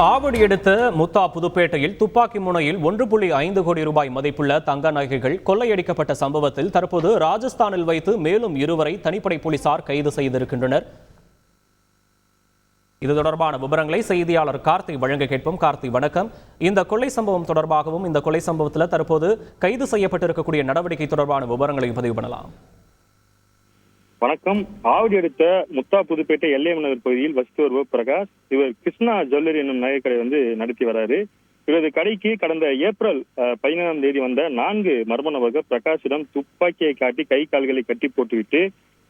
ஆவடி அடுத்த முத்தா புதுப்பேட்டையில் துப்பாக்கி முனையில் 1.5 கோடி ரூபாய் மதிப்புள்ள தங்க நகைகள் கொள்ளையடிக்கப்பட்ட சம்பவத்தில் தற்போது ராஜஸ்தானில் வைத்து மேலும் 2 தனிப்படை போலீசார் கைது செய்திருக்கின்றனர். இது தொடர்பான விவரங்களை செய்தியாளர் கார்த்தி வழங்க கேட்போம். கார்த்தி, வணக்கம். இந்த கொள்ளை சம்பவம் தொடர்பாகவும் இந்த கொள்ளை சம்பவத்தில் தற்போது கைது செய்யப்பட்டிருக்கக்கூடிய நடவடிக்கை தொடர்பான விவரங்களை பதிவு பண்ணலாம். வணக்கம். ஆவடி அடுத்த முத்தா புதுப்பேட்டை எல்லை நகர் பகுதியில் வசித்து வருவர் பிரகாஷ். இவர் கிருஷ்ணா ஜுவல்லரி என்னும் நகைக்கடை நடத்தி வராரு. இவரது கடைக்கு கடந்த ஏப்ரல் 15ஆம் தேதி வந்த 4 மர்ம நபர்கள் பிரகாஷிடம் துப்பாக்கியை காட்டி கை கால்களை கட்டி போட்டுவிட்டு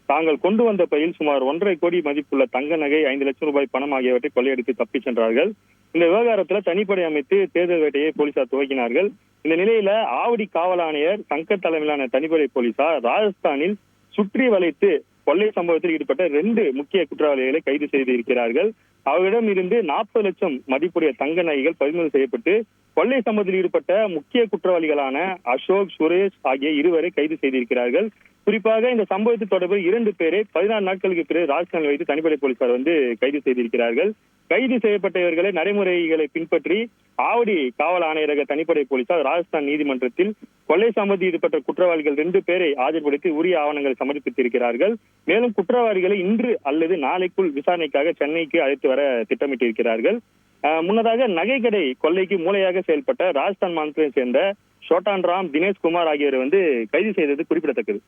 தாங்கள் கொண்டு வந்த பையில் சுமார் 1.5 கோடி மதிப்புள்ள தங்க நகை, 5 லட்சம் ரூபாய் பணம் ஆகியவற்றை கொள்ளையடித்து தப்பிச் சென்றார்கள். இந்த விவகாரத்தில் தனிப்படை அமைத்து தேடுதல் வேட்டையை போலீசார் துவக்கினார்கள். இந்த நிலையில ஆவடி காவல் ஆணையர் சங்கர் தலைமையிலான தனிப்படை போலீசார் ராஜஸ்தானில் சுற்றி வளைத்து கொள்ளை சம்பவத்தில் ஈடுபட்ட 2 முக்கிய குற்றவாளிகளை கைது செய்திருக்கிறார்கள். அவர்களிடம் இருந்து 40 லட்சம் மதிப்புடைய தங்க நகைகள் பறிமுதல் செய்யப்பட்டு கொள்ளை சம்பவத்தில் ஈடுபட்ட முக்கிய குற்றவாளிகளான அசோக், சுரேஷ் ஆகிய 2 கைது செய்திருக்கிறார்கள். குறிப்பாக இந்த சம்பவத்தில் தொடர்பில் 2 பேரை 14 நாட்களுக்கு பிறகு ராஜஸ்தானில் வைத்து தனிப்படை போலீசார் கைது செய்திருக்கிறார்கள். கைது செய்யப்பட்ட இவர்களை நடைமுறைகளை பின்பற்றி ஆவடி காவல் ஆணையரக தனிப்படை போலீசார் ராஜஸ்தான் நீதிமன்றத்தில் கொள்ளை சம்பவத்தில் ஈடுபட்ட குற்றவாளிகள் 2 பேரை ஆஜர்படுத்தி உரிய ஆவணங்களை சமர்ப்பித்திருக்கிறார்கள். மேலும் குற்றவாளிகளை இன்று அல்லது நாளைக்குள் விசாரணைக்காக சென்னைக்கு அழைத்து வர திட்டமிட்டிருக்கிறார்கள். முன்னதாக நகைக்கடை கொள்ளைக்கு மூளையாக செயல்பட்ட ராஜஸ்தான் மாநிலத்தை சேர்ந்த ஷோட்டான் ராம், தினேஷ் குமார் ஆகியோரை கைது செய்தது குறிப்பிடத்தக்கது.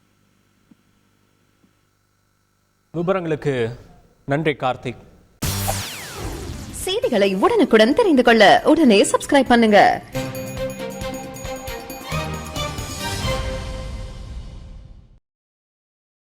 விவரங்களுக்கு நன்றி கார்த்திக். செய்திகளை உடனுக்குடன் தெரிந்து கொள்ள உடனே சப்ஸ்கிரைப் பண்ணுங்க.